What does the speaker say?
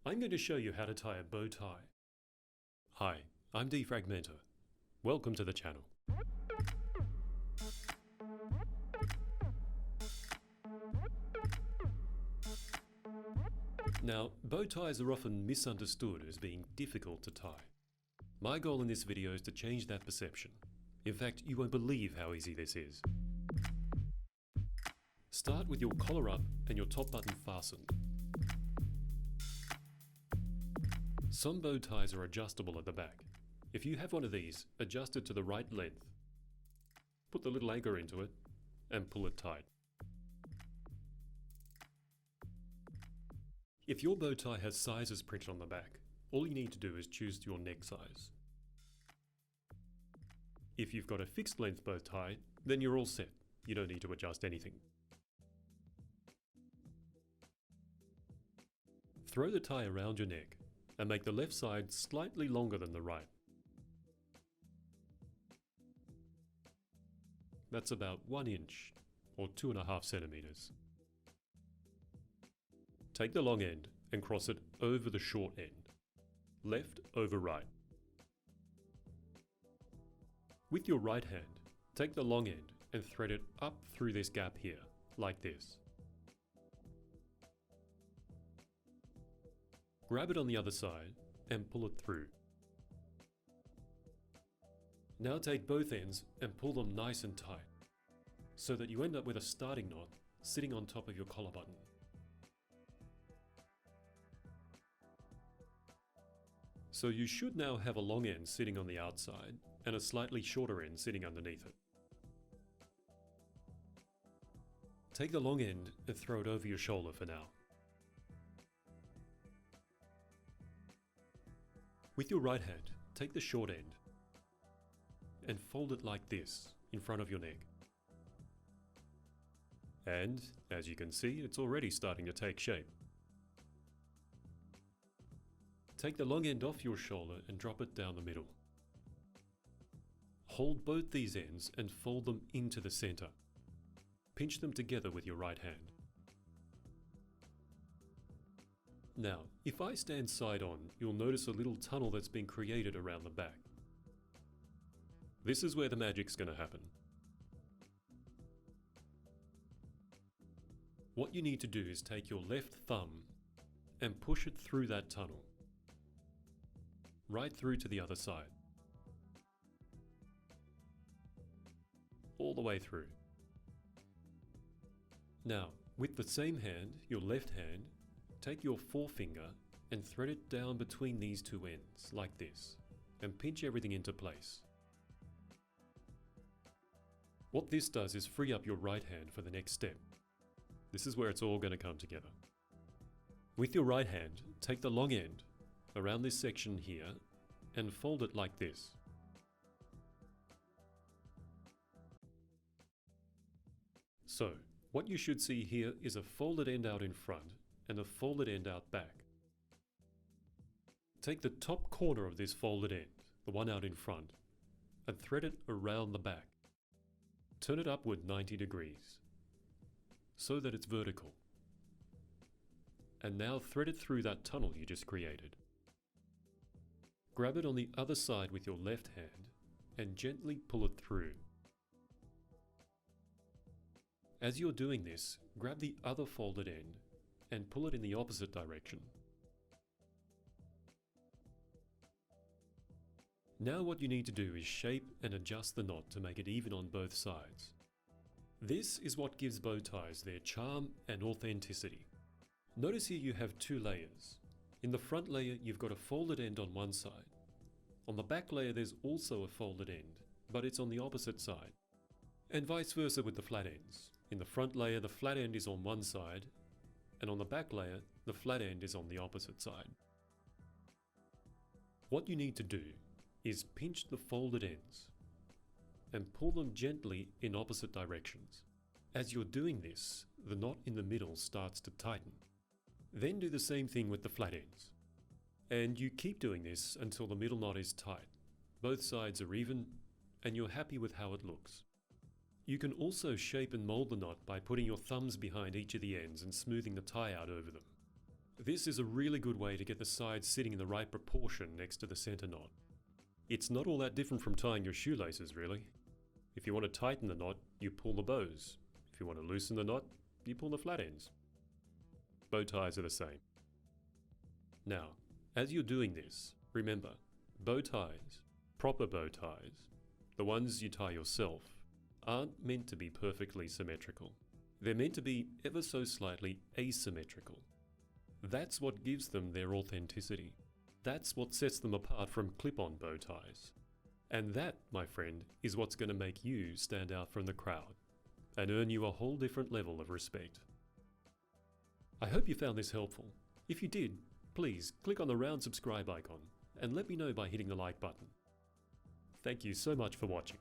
I'm going to show you how to tie a bow tie. Hi, I'm Defragmenter. Welcome to the channel. Now, bow ties are often misunderstood as being difficult to tie. My goal in this video is to change that perception. In fact, you won't believe how easy this is. Start with your collar up and your top button fastened. Some bow ties are adjustable at the back. If you have one of these, adjust it to the right length. Put the little anchor into it and pull it tight. If your bow tie has sizes printed on the back, all you need to do is choose your neck size. If you've got a fixed length bow tie, then you're all set. You don't need to adjust anything. Throw the tie around your neck and make the left side slightly longer than the right. That's about 1 inch or 2.5 centimeters. Take the long end and cross it over the short end, left over right. With your right hand, take the long end and thread it up through this gap here, like this. Grab it on the other side and pull it through. Now take both ends and pull them nice and tight, so that you end up with a starting knot sitting on top of your collar button. So you should now have a long end sitting on the outside and a slightly shorter end sitting underneath it. Take the long end and throw it over your shoulder for now. With your right hand, take the short end and fold it like this in front of your neck. And, as you can see, it's already starting to take shape. Take the long end off your shoulder and drop it down the middle. Hold both these ends and fold them into the center. Pinch them together with your right hand. Now, if I stand side on, you'll notice a little tunnel that's been created around the back. This is where the magic's going to happen. What you need to do is take your left thumb and push it through that tunnel, right through to the other side. All the way through. Now, with the same hand, your left hand, take your forefinger and thread it down between these two ends, like this, and pinch everything into place. What this does is free up your right hand for the next step. This is where it's all going to come together. With your right hand, take the long end around this section here and fold it like this. So, what you should see here is a folded end out in front and a folded end out back. Take the top corner of this folded end, the one out in front, and thread it around the back. Turn it upward 90 degrees, so that it's vertical. And now thread it through that tunnel you just created. Grab it on the other side with your left hand and gently pull it through. As you're doing this, grab the other folded end and pull it in the opposite direction. Now what you need to do is shape and adjust the knot to make it even on both sides. This is what gives bow ties their charm and authenticity. Notice here you have two layers. In the front layer you've got a folded end on one side. On the back layer there's also a folded end, but it's on the opposite side. And vice versa with the flat ends. In the front layer the flat end is on one side, and on the back layer the flat end is on the opposite side. What you need to do is pinch the folded ends and pull them gently in opposite directions. As you're doing this, the knot in the middle starts to tighten. Then do the same thing with the flat ends. And you keep doing this until the middle knot is tight. Both sides are even, and you're happy with how it looks. You can also shape and mold the knot by putting your thumbs behind each of the ends and smoothing the tie out over them. This is a really good way to get the sides sitting in the right proportion next to the center knot. It's not all that different from tying your shoelaces, really. If you want to tighten the knot, you pull the bows. If you want to loosen the knot, you pull the flat ends. Bow ties are the same. Now, as you're doing this, remember, bow ties, proper bow ties, the ones you tie yourself, aren't meant to be perfectly symmetrical. They're meant to be ever so slightly asymmetrical. That's what gives them their authenticity. That's what sets them apart from clip-on bow ties. And that, my friend, is what's going to make you stand out from the crowd and earn you a whole different level of respect. I hope you found this helpful. If you did, please click on the round subscribe icon and let me know by hitting the like button. Thank you so much for watching.